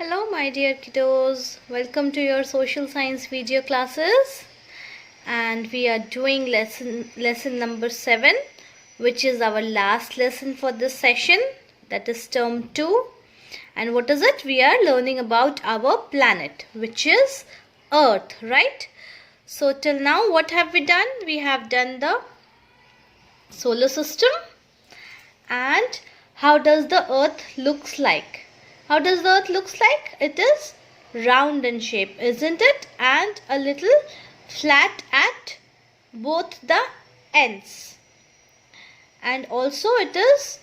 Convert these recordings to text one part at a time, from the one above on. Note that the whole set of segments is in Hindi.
Hello my dear kiddos, welcome to your social science video classes, and we are doing lesson number 7, which is our last lesson for this session, that is term 2. And what is it? We are learning about our planet, which is Earth, right? So till now what have we done? We have done the solar system and how does the Earth looks like. How does the Earth looks like? It is round in shape, isn't it? And a little flat at both the ends. And also it is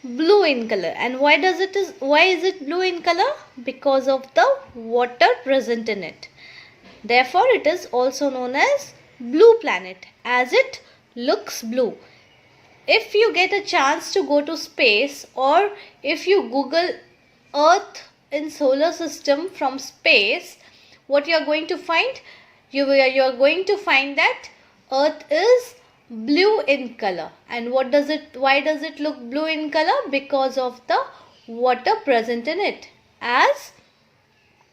blue in color. And why is it blue in color? Because of the water present in it. Therefore it is also known as blue planet, as it looks blue. If you get a chance to go to space, or if you Google Earth in solar system from space, what you are going to find? You are going to find that Earth is blue in color. And why does it look blue in color? Because of the water present in it, as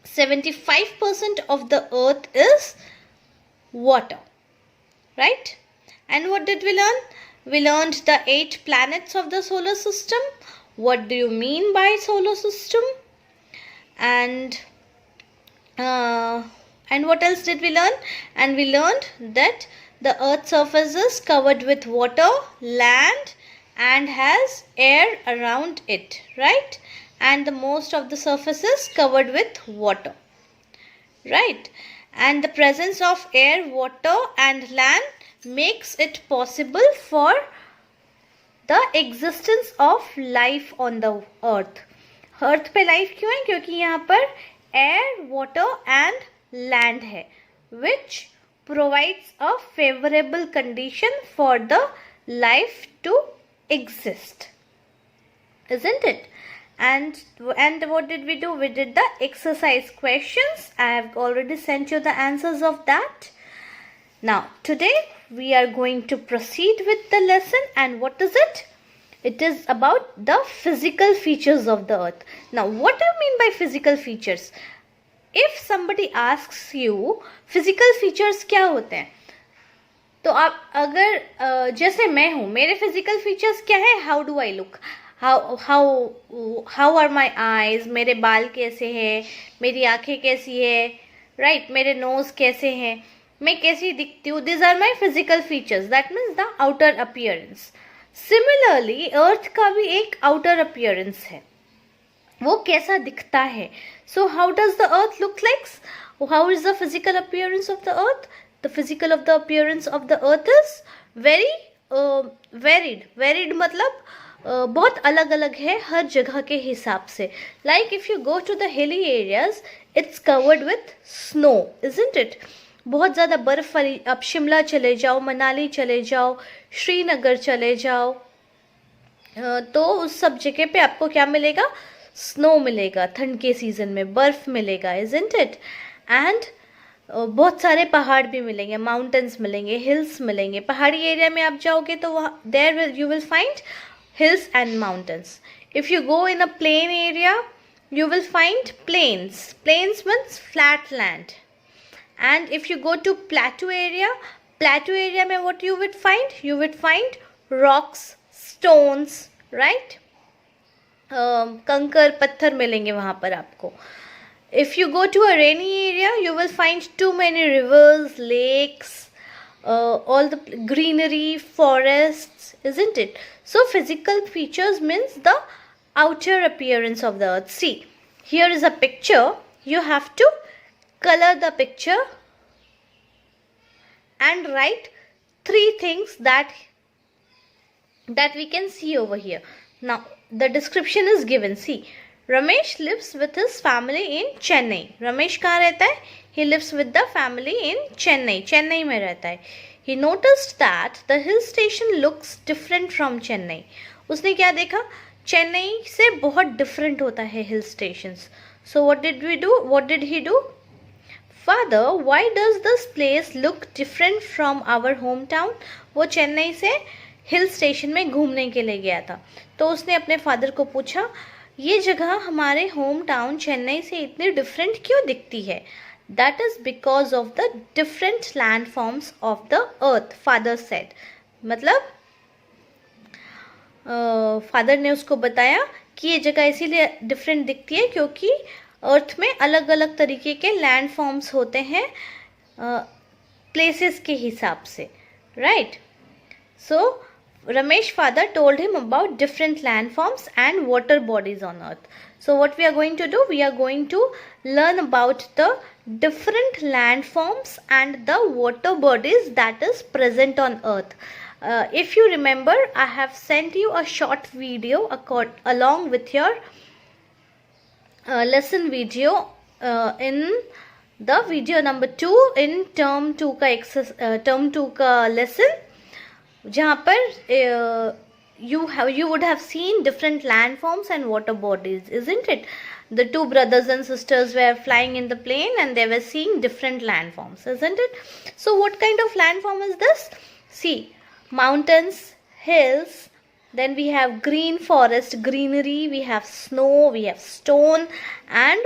75% of the Earth is water, right? And what did we learn? We learned the 8 planets of the solar system. What do you mean by solar system? And what else did we learn? And we learned that the Earth's surface is covered with water, land, and has air around it, right? And the most of the surface is covered with water, right? And the presence of air, water, and land makes it possible for the existence of life on the earth. अर्थ पे लाइफ क्यों है? क्योंकि यहाँ पर एयर, वाटर एंड लैंड है, which provides a favorable condition for the life to exist, isn't it? And what did we do? We did the exercise questions. I have already sent you the answers of that. Now today we are going to proceed with the lesson. And what is it? It is about the physical features of the earth. Now what do you mean by physical features? If somebody asks you physical features क्या होते हैं, तो आप अगर जैसे मैं हूँ, मेरे physical features क्या है? How do I look? How are my eyes? मेरे बाल कैसे हैं? मेरी आँखें कैसी है? Right? मेरे nose कैसे हैं? मैं कैसी दिखती हूँ? These are my physical features. That means the outer appearance. Similarly, Earth का भी एक outer appearance है. वो कैसा दिखता है? So how does the Earth look like? How is the physical appearance of the Earth? The physical of the appearance of the Earth is very varied. Varied मतलब बहुत अलग अलग है हर जगह के हिसाब से. Like if you go to the hilly areas, it's covered with snow, isn't it? बहुत ज़्यादा बर्फ़ वाली, आप शिमला चले जाओ, मनाली चले जाओ, श्रीनगर चले जाओ, तो उस सब जगह पे आपको क्या मिलेगा? स्नो मिलेगा. ठंड के सीज़न में बर्फ़ मिलेगा, isn't it? एंड बहुत सारे पहाड़ भी मिलेंगे, माउंटेन्स मिलेंगे, हिल्स मिलेंगे. पहाड़ी एरिया में आप जाओगे तो वहाँ you will find hills and mountains. If you go in a plain area, you will find plains. Plains means flat land. And if you go to plateau area में what you would find? You would find rocks, stones, right? कंकर पत्थर मिलेंगे वहाँ पर आपको. If you go to a rainy area, you will find too many rivers, lakes, all the greenery, forests, isn't it? So physical features means the outer appearance of the earth. See, here is a picture. You have to color the picture and write 3 things that we can see over here. Now the description is given. See, Ramesh lives with his family in Chennai. Ramesh कहाँ रहता है? He lives with the family in Chennai. Chennai में रहता है. He noticed that the hill station looks different from Chennai. उसने क्या देखा? चेन्नई से बहुत different होता है hill stations. So what did we do? What did he do? Father, why does this place look different from our hometown? वो चेन्नई से हिल स्टेशन में घूमने के लिए गया था, तो उसने अपने फादर को पूछा ये जगह हमारे होम टाउन चेन्नई से इतनी डिफरेंट क्यों दिखती है? That is because of the different land forms of the earth, father said. मतलब फादर ने उसको बताया कि ये जगह इसीलिए डिफरेंट दिखती है क्योंकि अर्थ में अलग अलग तरीके के लैंड फॉर्म्स होते हैं प्लेसेस के हिसाब से, right? So Ramesh father told him about different landforms and water bodies on earth. So what we are going to do, we are going to learn about the different landforms and the water bodies that is present on earth. If you remember, I have sent you a short video along with your lesson video in the video number 2 in term 2 का lesson, जहाँ पर you would have seen different landforms and water bodies, isn't it? The two brothers and sisters were flying in the plane and they were seeing different landforms, isn't it? So what kind of landform is this? See, mountains, hills, then we have green forest, greenery, we have snow, we have stone, and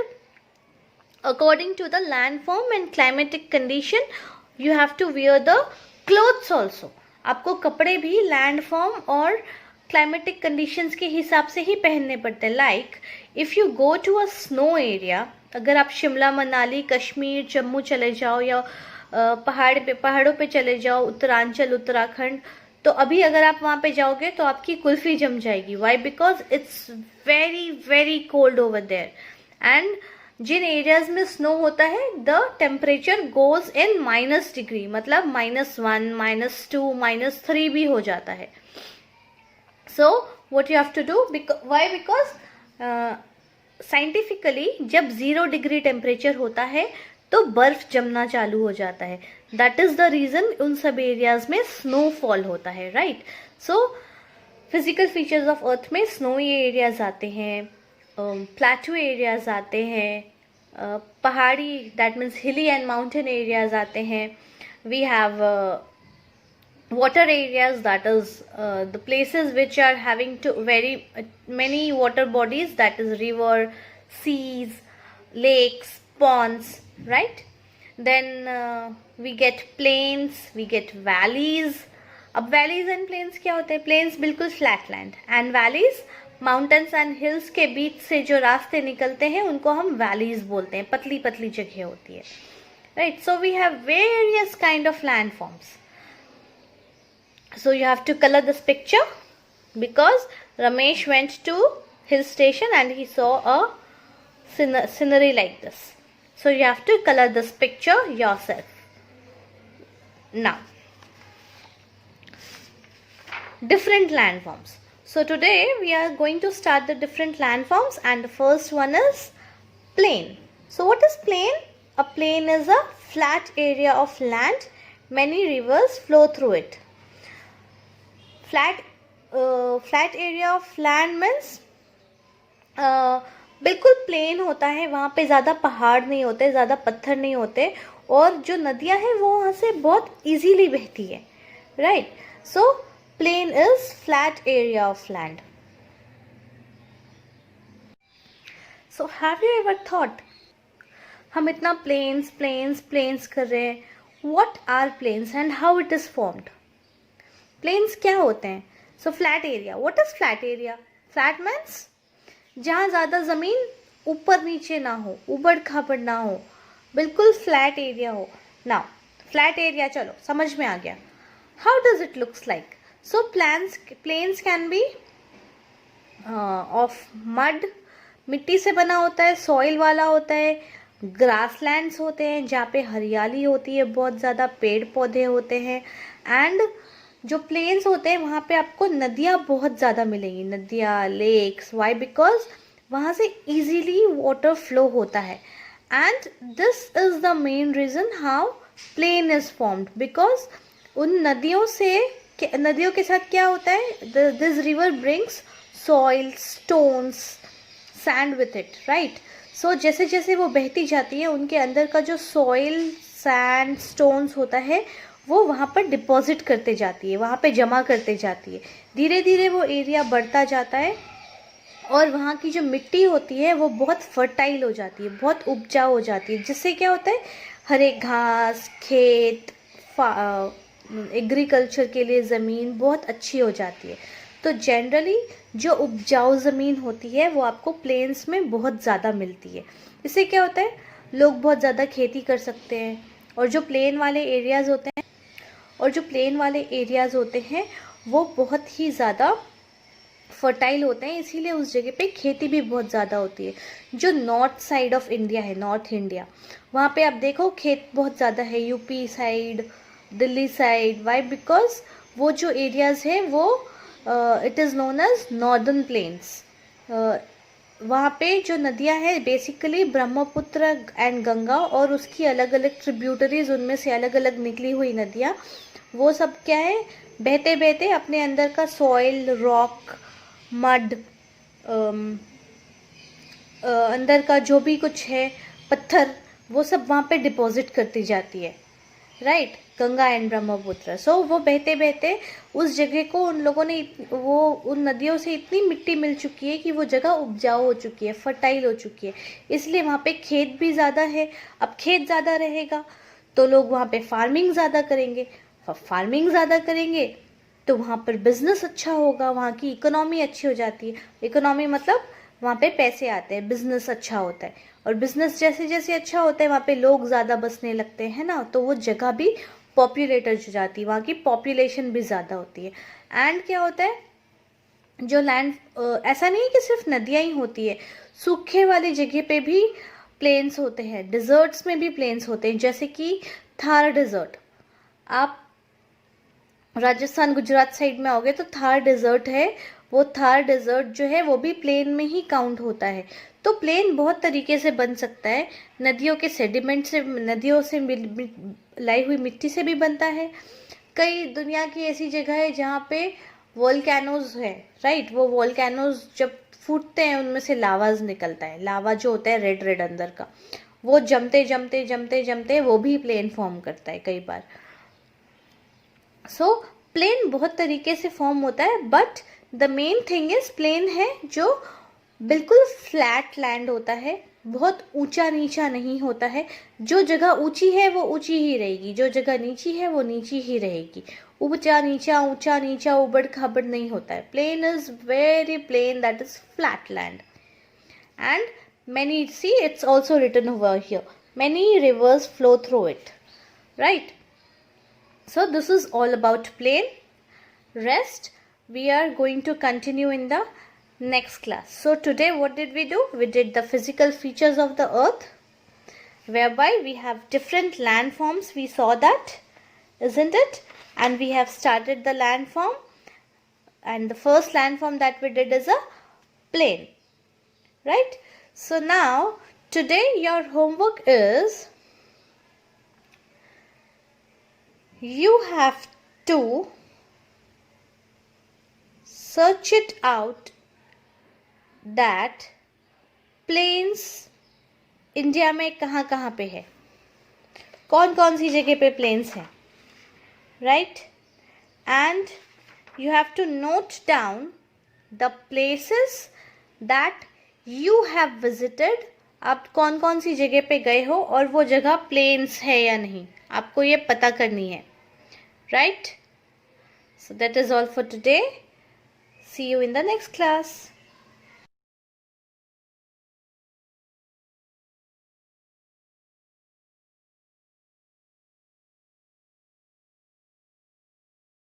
according to the landform and climatic condition, you have to wear the clothes also. आपको कपड़े भी लैंड फॉर्म और क्लाइमेटिक कंडीशंस के हिसाब से ही पहनने पड़ते हैं. Like if you go to a snow area, अगर आप शिमला, मनाली, कश्मीर, जम्मू चले जाओ या पहाड़ों पे चले जाओ, उत्तरांचल, उत्तराखंड, तो अभी अगर आप वहाँ पे जाओगे तो आपकी कुल्फी जम जाएगी. Why? Because it's very very cold over there. And जिन एरियाज में स्नो होता है the temperature goes in -degree, मतलब -1, -2, -3 भी हो जाता है. So what you have to do, why? Because scientifically जब 0 डिग्री टेम्परेचर होता है तो बर्फ जमना चालू हो जाता है. दैट इज द रीजन उन सब एरियाज में स्नोफॉल होता है, right? So physical features of earth में स्नोई एरियाज आते हैं, प्लेटू एरियाज आते हैं, पहाड़ी that means hilly and mountain areas आते हैं. We have water areas, that is the places which are having to very many water bodies, that is river, seas, lakes, ponds, right? Then we get plains, we get valleys. अब valleys and plains क्या होते हैं? plains बिल्कुल flat land and valleys mountains and hills के बीच से जो रास्ते निकलते हैं उनको हम वैलीज बोलते हैं, पतली पतली जगह होती है, right? So we have various kind of land forms. So you have to color this picture because Ramesh went to hill station and he saw a scenery like this. So you have to color this picture yourself. Now, different landforms. So today we are going to start the different landforms and the first one is plain. So what is plain? A plain is a flat area of land. Many rivers flow through it. Flat area of land means बिल्कुल प्लेन होता है, वहाँ पे ज़्यादा पहाड़ नहीं होते, ज़्यादा पत्थर नहीं होते, और जो नदियाँ हैं वो वहाँ से बहुत इजीली बहती है, right? So plain is flat area of land. So have you ever thought, हम इतना प्लेन्स प्लेन्स प्लेन्स कर रहे हैं, what are plains and how it is formed? Plains क्या होते हैं? So flat area. What is flat area? Flat means जहाँ ज़्यादा ज़मीन ऊपर नीचे ना हो, उबड़ खाबड़ ना हो, बिल्कुल फ्लैट एरिया हो. नाउ फ्लैट एरिया, चलो समझ में आ गया. How does it looks like? So plains can be of mud, मिट्टी से बना होता है, सॉइल वाला होता है, ग्रासलैंड्स होते हैं जहाँ पे हरियाली होती है, बहुत ज़्यादा पेड़ पौधे होते हैं, एंड जो प्लेन्स होते हैं वहाँ पे आपको नदियाँ बहुत ज़्यादा मिलेंगी, नदियाँ, लेक्स. वाई? बिकॉज वहाँ से इजीली वाटर फ्लो होता है. And this is the main reason how plain is formed, because उन नदियों के साथ क्या होता है? This river brings soil, stones, sand with it, right? So जैसे जैसे वो बहती जाती है उनके अंदर का जो सॉइल, सैंड, स्टोन्स होता है वो वहाँ पर डिपॉजिट करते जाती है, वहाँ पे जमा करते जाती है. धीरे धीरे वो एरिया बढ़ता जाता है और वहाँ की जो मिट्टी होती है वो बहुत फर्टाइल हो जाती है, बहुत उपजाऊ हो जाती है, जिससे क्या होता है हरे घास, खेत, एग्रीकल्चर के लिए ज़मीन बहुत अच्छी हो जाती है। तो जनरली जो उपजाऊ ज़मीन होती है वो आपको प्लेन्स में बहुत ज़्यादा मिलती है। इससे क्या होता है लोग बहुत ज़्यादा खेती कर सकते हैं, और जो प्लेन वाले एरियाज़ होते हैं वो बहुत ही ज़्यादा फर्टाइल होते हैं, इसीलिए उस जगह पे खेती भी बहुत ज़्यादा होती है। जो नॉर्थ साइड ऑफ इंडिया है, नॉर्थ इंडिया, वहाँ पे आप देखो खेत बहुत ज़्यादा है, UP side, Delhi side. Why? Because वो जो एरियाज़ है वो it is known as northern plains. वहाँ पे जो नदियाँ हैं बेसिकली ब्रह्मपुत्र एंड गंगा, और उसकी अलग अलग ट्रिब्यूटरीज, उनमें से अलग अलग निकली हुई नदियाँ, वो सब क्या है बहते बहते अपने अंदर का सॉइल, रॉक, मड, अंदर का जो भी कुछ है, पत्थर, वो सब वहाँ पे डिपॉजिट करती जाती है, राइट? गंगा एंड ब्रह्मपुत्र। सो वो बहते बहते उस जगह को उन लोगों ने उन नदियों से इतनी मिट्टी मिल चुकी है कि वो जगह उपजाऊ हो चुकी है, फर्टाइल हो चुकी है, इसलिए वहाँ पे खेत भी ज़्यादा है। अब खेत ज़्यादा रहेगा तो लोग वहाँ पे फार्मिंग ज़्यादा करेंगे, फार्मिंग ज़्यादा करेंगे तो वहाँ पर बिजनेस अच्छा होगा, वहाँ की इकोनॉमी अच्छी हो जाती है। इकोनॉमी मतलब वहाँ पे पैसे आते हैं, बिजनेस अच्छा होता है, और बिजनेस जैसे जैसे अच्छा होता है वहाँ पे लोग ज़्यादा बसने लगते हैं ना, तो वो जगह भी पॉपुलेटेड हो जाती है, वहाँ की पॉपुलेशन भी ज़्यादा होती है। एंड क्या होता है जो लैंड, ऐसा नहीं है कि सिर्फ नदियाँ ही होती है, सूखे वाली जगह पे भी प्लेन्स होते हैं, डिजर्ट्स में भी प्लेन्स होते हैं, जैसे कि थार डिजर्ट। आप राजस्थान गुजरात साइड में आओगे तो थार डेजर्ट है, वो थार डेजर्ट जो है वो भी प्लेन में ही काउंट होता है। तो प्लेन बहुत तरीके से बन सकता है, नदियों के सेडिमेंट से, नदियों से लाई हुई मिट्टी से भी बनता है। कई दुनिया की ऐसी जगह है जहाँ पे वोल्केनोज है, राइट? वो वोल्केनोज जब फूटते हैं उनमें से लावाज निकलता है, लावा जो होता है रेड रेड अंदर का, वो जमते जमते जमते जमते वो भी प्लेन फॉर्म करता है कई बार। सो प्लेन बहुत तरीके से फॉर्म होता है, but the main thing is plain है जो बिल्कुल फ्लैट लैंड होता है, बहुत ऊंचा नीचा नहीं होता है। जो जगह ऊंची है वो ऊंची ही रहेगी, जो जगह नीची है वो नीची ही रहेगी। ऊंचा नीचा उबड़ खाबड़ नहीं होता है। Plain is very plain, that is flat land. And many, see it's also written over here, many rivers flow through it, right? So this is all about plane. Rest we are going to continue in the next class. So today what did we do? We did the physical features of the earth, whereby we have different landforms. We saw that, isn't it? And we have started the landform, and the first landform that we did is a plane, right? So now today your homework is, you have to search it out that plains India में कहाँ कहाँ पे है, कौन कौन सी जगह पे प्लेन्स हैं, right? And you have to note down the places that you have visited. आप कौन कौन सी जगह पे गए हो और वो जगह प्लेन्स है या नहीं, आपको ये पता करनी है, right? So that is all for today. See you in the next class.